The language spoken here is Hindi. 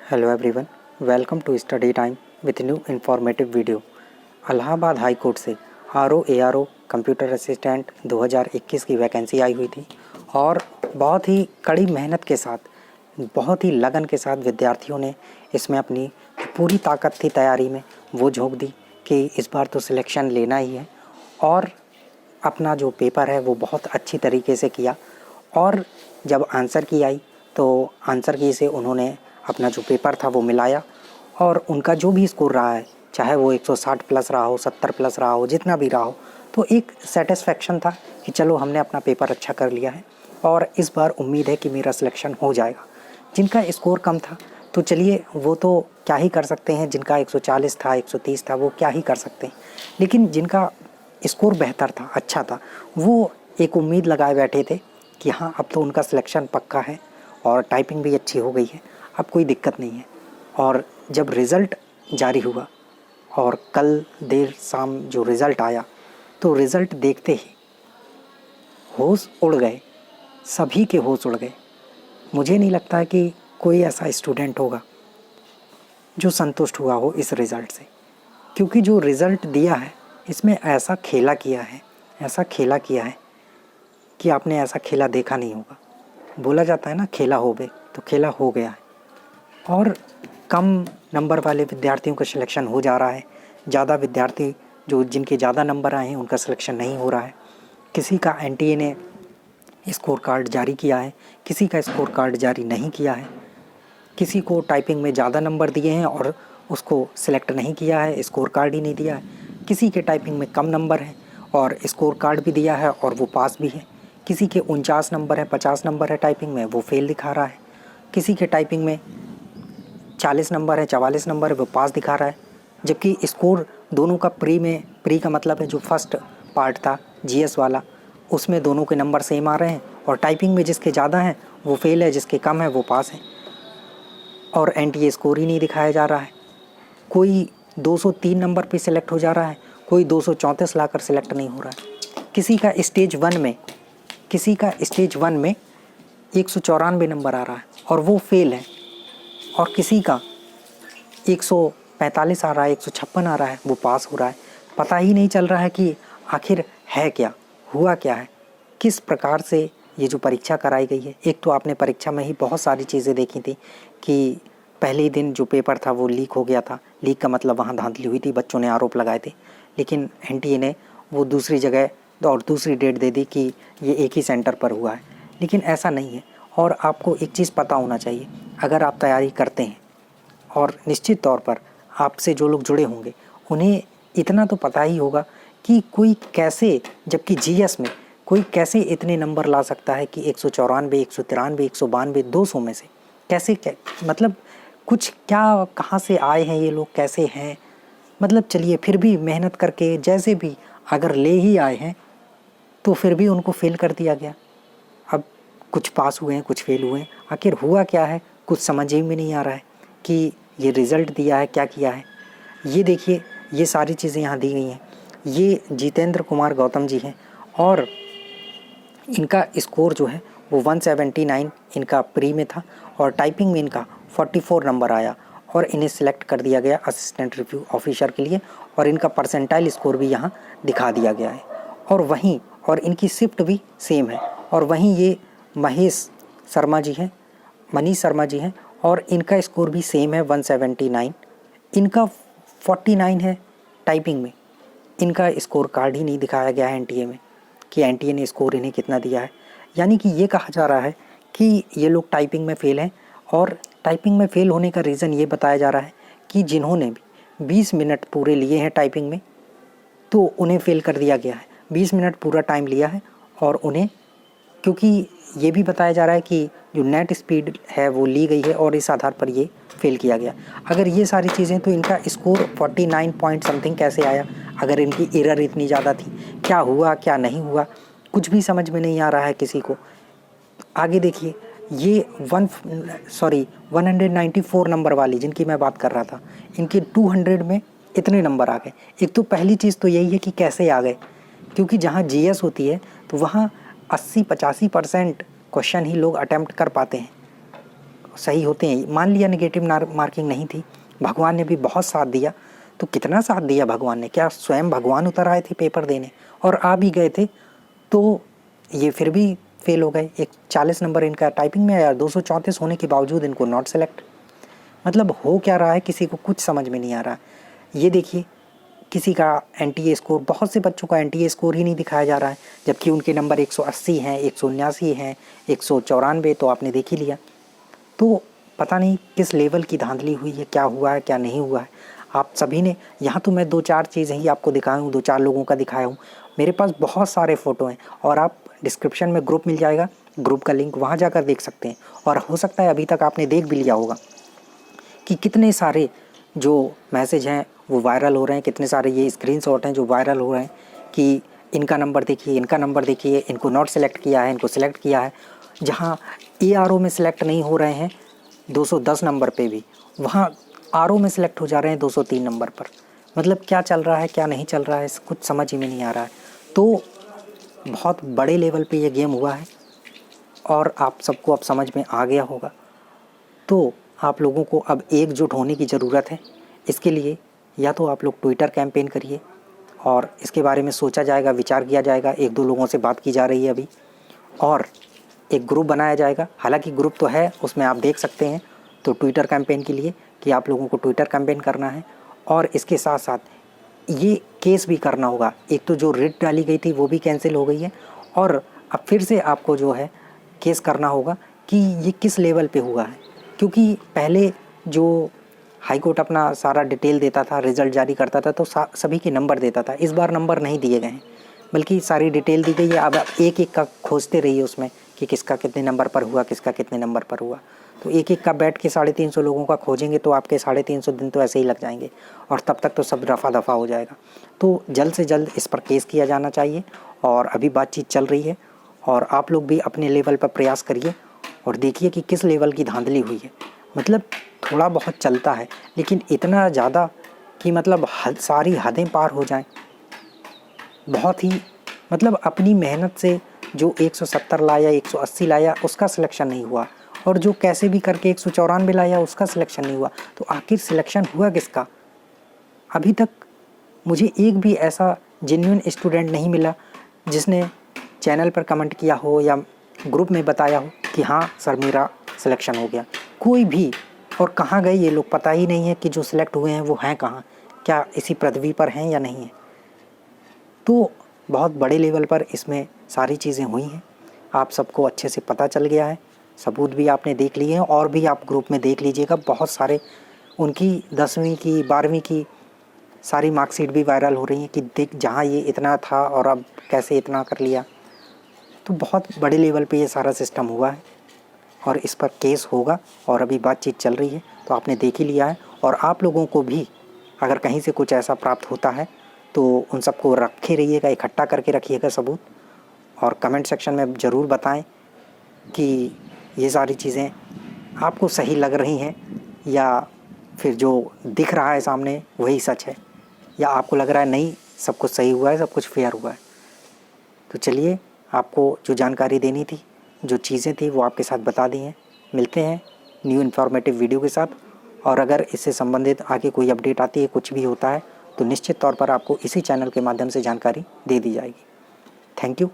Hello everyone, welcome to study time with new informative video। Allahabad high court से RO कंप्यूटर असिस्टेंट 2021 की वैकेंसी आई हुई थी और बहुत ही कड़ी मेहनत के साथ, बहुत ही लगन के साथ विद्यार्थियों ने इसमें अपनी पूरी ताकत थी तैयारी में वो झोंक दी कि इस बार तो सिलेक्शन लेना ही है। और अपना जो पेपर है वो बहुत अच्छी तरीके से किया और जब आंसर की आई तो आंसर की से उन्होंने अपना जो पेपर था वो मिलाया और उनका जो भी स्कोर रहा है, चाहे वो 160 प्लस रहा हो, 70 प्लस रहा हो, जितना भी रहा हो, तो एक सेटिस्फेक्शन था कि चलो हमने अपना पेपर अच्छा कर लिया है और इस बार उम्मीद है कि मेरा सिलेक्शन हो जाएगा। जिनका स्कोर कम था तो चलिए वो तो क्या ही कर सकते हैं, जिनका 140 था, 130 था, वो क्या ही कर सकते हैं, लेकिन जिनका स्कोर बेहतर था, अच्छा था, वो एक उम्मीद लगाए बैठे थे कि हाँ अब तो उनका सिलेक्शन पक्का है और टाइपिंग भी अच्छी हो गई है, अब कोई दिक्कत नहीं है। और जब रिज़ल्ट जारी हुआ और कल देर शाम जो रिज़ल्ट आया तो रिज़ल्ट देखते ही होश उड़ गए, सभी के होश उड़ गए। मुझे नहीं लगता है कि कोई ऐसा स्टूडेंट होगा जो संतुष्ट हुआ हो इस रिज़ल्ट से, क्योंकि जो रिज़ल्ट दिया है इसमें ऐसा खेला किया है, ऐसा खेला किया है कि आपने ऐसा खेला देखा नहीं होगा। बोला जाता है ना, खेला हो गए, तो खेला हो गया है और कम नंबर वाले विद्यार्थियों का सिलेक्शन हो जा रहा है। ज़्यादा विद्यार्थी जो जिनके ज़्यादा नंबर आए हैं उनका सिलेक्शन नहीं हो रहा है। किसी का NTA ने स्कोर कार्ड जारी किया है, किसी का स्कोर कार्ड जारी नहीं किया है, किसी को टाइपिंग में ज़्यादा नंबर दिए हैं और उसको सिलेक्ट नहीं किया है, स्कोर कार्ड ही नहीं दिया है। किसी के टाइपिंग में कम नंबर है और स्कोर कार्ड भी दिया है और वो पास भी है। किसी के 49 नंबर है, 50 नंबर है टाइपिंग में, वो फेल दिखा रहा है। किसी के टाइपिंग में 40 नंबर है, 44 नंबर है, वो पास दिखा रहा है। जबकि स्कोर दोनों का प्री का मतलब है जो फर्स्ट पार्ट था GS वाला, उसमें दोनों के नंबर सेम आ रहे हैं और टाइपिंग में जिसके ज़्यादा हैं वो फेल है, जिसके कम है वो पास है। और NTA स्कोर ही नहीं दिखाया जा रहा है। कोई 203 नंबर पे सिलेक्ट हो जा रहा है, कोई 234 लाकर सिलेक्ट नहीं हो रहा है। किसी का स्टेज वन में 194 नंबर आ रहा है और वो फेल है, और किसी का 145 आ रहा है, 156 आ रहा है, वो पास हो रहा है। पता ही नहीं चल रहा है कि आखिर है क्या, हुआ क्या है, किस प्रकार से ये जो परीक्षा कराई गई है। एक तो आपने परीक्षा में ही बहुत सारी चीज़ें देखी थी कि पहले ही दिन जो पेपर था वो लीक हो गया था। लीक का मतलब वहाँ धांधली हुई थी, बच्चों ने आरोप लगाए थे, लेकिन NTA ने वो दूसरी जगह और दूसरी डेट दे दी कि ये एक ही सेंटर पर हुआ है, लेकिन ऐसा नहीं है। और आपको एक चीज़ पता होना चाहिए, अगर आप तैयारी करते हैं और निश्चित तौर पर आपसे जो लोग जुड़े होंगे उन्हें इतना तो पता ही होगा कि कोई कैसे, जबकि GS में कोई कैसे इतने नंबर ला सकता है कि 194, 193, 192, 200 में से कैसे मतलब कुछ क्या, कहाँ से आए हैं ये लोग, कैसे हैं, मतलब चलिए फिर भी मेहनत करके जैसे भी अगर ले ही आए हैं तो फिर भी उनको फेल कर दिया गया। अब कुछ पास हुए हैं, कुछ फेल हुए हैं, आखिर हुआ क्या है कुछ समझ ही में नहीं आ रहा है कि ये रिज़ल्ट दिया है क्या किया है। ये देखिए, ये सारी चीज़ें यहाँ दी गई हैं। ये जितेंद्र कुमार गौतम जी हैं और इनका स्कोर जो है वो 179 इनका प्री में था और टाइपिंग में इनका 44 नंबर आया और इन्हें सिलेक्ट कर दिया गया असिस्टेंट रिव्यू ऑफिसर के लिए और इनका परसेंटाइल स्कोर भी यहाँ दिखा दिया गया है। और वहीं और इनकी शिफ्ट भी सेम है। और वहीं ये मनीष शर्मा जी हैं और इनका स्कोर भी सेम है 179, इनका 49 है टाइपिंग में। इनका स्कोर कार्ड ही नहीं दिखाया गया है NTA में कि NTA ने स्कोर इन्हें कितना दिया है। यानी कि ये कहा जा रहा है कि ये लोग टाइपिंग में फ़ेल हैं और टाइपिंग में फ़ेल होने का रीज़न ये बताया जा रहा है कि जिन्होंने भी 20 मिनट पूरे लिए हैं टाइपिंग में तो उन्हें फ़ेल कर दिया गया है। 20 मिनट पूरा टाइम लिया है और उन्हें, क्योंकि ये भी बताया जा रहा है कि जो नेट स्पीड है वो ली गई है और इस आधार पर ये फेल किया गया। अगर ये सारी चीज़ें, तो इनका स्कोर 49 पॉइंट समथिंग कैसे आया, अगर इनकी एरर इतनी ज़्यादा थी, क्या हुआ क्या नहीं हुआ, कुछ भी समझ में नहीं आ रहा है किसी को। आगे देखिए, ये 194 नंबर वाली जिनकी मैं बात कर रहा था, इनके 200 में इतने नंबर आ गए। एक तो पहली चीज़ तो यही है कि कैसे आ गए, क्योंकि जहाँ GS होती है तो वहाँ 80-85% क्वेश्चन ही लोग अटैम्प्ट कर पाते हैं सही होते हैं। मान लिया नेगेटिव मार्किंग नहीं थी, भगवान ने भी बहुत साथ दिया। तो कितना साथ दिया भगवान ने, क्या स्वयं भगवान उतर आए थे पेपर देने और आ भी गए थे, तो ये फिर भी फेल हो गए। एक 40 नंबर इनका टाइपिंग में आया, 234 होने के बावजूद इनको नॉट सेलेक्ट। मतलब हो क्या रहा है किसी को कुछ समझ में नहीं आ रहा। ये देखिए किसी का एनटीए स्कोर, बहुत से बच्चों का एनटीए स्कोर ही नहीं दिखाया जा रहा है, जबकि उनके नंबर 180 हैं, 179 हैं, 194, तो आपने देख ही लिया। तो पता नहीं किस लेवल की धांधली हुई है, क्या हुआ है क्या नहीं हुआ है। आप सभी ने, यहाँ तो मैं 2-4 चीज़ें ही आपको दिखाया हूँ, 2-4 लोगों का दिखाया हूँ। मेरे पास बहुत सारे फ़ोटो हैं और आप डिस्क्रिप्शन में ग्रुप मिल जाएगा, ग्रुप का लिंक, वहाँ जाकर देख सकते हैं। और हो सकता है अभी तक आपने देख भी लिया होगा कि कितने सारे जो मैसेज हैं वो वायरल हो रहे हैं, कितने सारे ये स्क्रीनशॉट हैं जो वायरल हो रहे हैं कि इनका नंबर देखिए, इनका नंबर देखिए, इनको नॉट सेलेक्ट किया है, इनको सेलेक्ट किया है। जहाँ ARO में सेलेक्ट नहीं हो रहे हैं 210 नंबर पे भी, वहाँ RO में सेलेक्ट हो जा रहे हैं 203 नंबर पर। मतलब क्या चल रहा है क्या नहीं चल रहा है, कुछ समझ ही में नहीं आ रहा है। तो बहुत बड़े लेवल पे ये गेम हुआ है और आप सबको अब समझ में आ गया होगा। तो आप लोगों को अब एकजुट होने की ज़रूरत है। इसके लिए या तो आप लोग ट्विटर कैंपेन करिए और इसके बारे में सोचा जाएगा, विचार किया जाएगा। 1-2 लोगों से बात की जा रही है अभी, और एक ग्रुप बनाया जाएगा। हालांकि ग्रुप तो है, उसमें आप देख सकते हैं। तो ट्विटर कैंपेन के लिए कि आप लोगों को ट्विटर कैंपेन करना है, और इसके साथ साथ ये केस भी करना होगा। एक तो जो रिट डाली गई थी वो भी कैंसिल हो गई है, और अब फिर से आपको जो है केस करना होगा कि ये किस लेवल पे हुआ है। क्योंकि पहले जो हाई कोर्ट अपना सारा डिटेल देता था, रिज़ल्ट जारी करता था, तो सभी के नंबर देता था। इस बार नंबर नहीं दिए गए हैं, बल्कि सारी डिटेल दी गई है। अब एक एक का खोजते रहिए उसमें कि किसका कितने नंबर पर हुआ, किसका कितने नंबर पर हुआ। तो एक एक का बैठ के 350 लोगों का खोजेंगे तो आपके 350 दिन तो ऐसे ही लग जाएंगे, और तब तक तो सब रफा दफा हो जाएगा। तो जल्द से जल्द इस पर केस किया जाना चाहिए, और अभी बातचीत चल रही है। और आप लोग भी अपने लेवल पर प्रयास करिए और देखिए कि किस लेवल की धांधली हुई है। मतलब थोड़ा बहुत चलता है, लेकिन इतना ज़्यादा कि मतलब सारी हदें पार हो जाएं। बहुत ही मतलब अपनी मेहनत से जो 170 लाया, 180 लाया, उसका सिलेक्शन नहीं हुआ, और जो कैसे भी करके 194 लाया उसका सिलेक्शन नहीं हुआ। तो आखिर सिलेक्शन हुआ किसका? अभी तक मुझे एक भी ऐसा जेन्युइन स्टूडेंट नहीं मिला जिसने चैनल पर कमेंट किया हो या ग्रुप में बताया हो कि हाँ सर मेरा सिलेक्शन हो गया। कोई भी, और कहाँ गए ये लोग पता ही नहीं है कि जो सिलेक्ट हुए हैं वो हैं कहाँ, क्या इसी पृथ्वी पर हैं या नहीं है। तो बहुत बड़े लेवल पर इसमें सारी चीज़ें हुई हैं, आप सबको अच्छे से पता चल गया है। सबूत भी आपने देख लिए हैं, और भी आप ग्रुप में देख लीजिएगा। बहुत सारे उनकी 10वीं की 12वीं की सारी मार्कशीट भी वायरल हो रही हैं कि देख जहाँ ये इतना था और अब कैसे इतना कर लिया। तो बहुत बड़े लेवल पे ये सारा सिस्टम हुआ है, और इस पर केस होगा, और अभी बातचीत चल रही है। तो आपने देख ही लिया है, और आप लोगों को भी अगर कहीं से कुछ ऐसा प्राप्त होता है तो उन सबको रखे रहिएगा, इकट्ठा करके रखिएगा सबूत, और कमेंट सेक्शन में ज़रूर बताएं कि ये सारी चीज़ें आपको सही लग रही हैं, या फिर जो दिख रहा है सामने वही सच है, या आपको लग रहा है नहीं सब कुछ सही हुआ है, सब कुछ फेयर हुआ है। तो चलिए, आपको जो जानकारी देनी थी, जो चीज़ें थी वो आपके साथ बता दी हैं। मिलते हैं न्यू इन्फॉर्मेटिव वीडियो के साथ, और अगर इससे संबंधित आगे कोई अपडेट आती है, कुछ भी होता है, तो निश्चित तौर पर आपको इसी चैनल के माध्यम से जानकारी दे दी जाएगी। Thank you.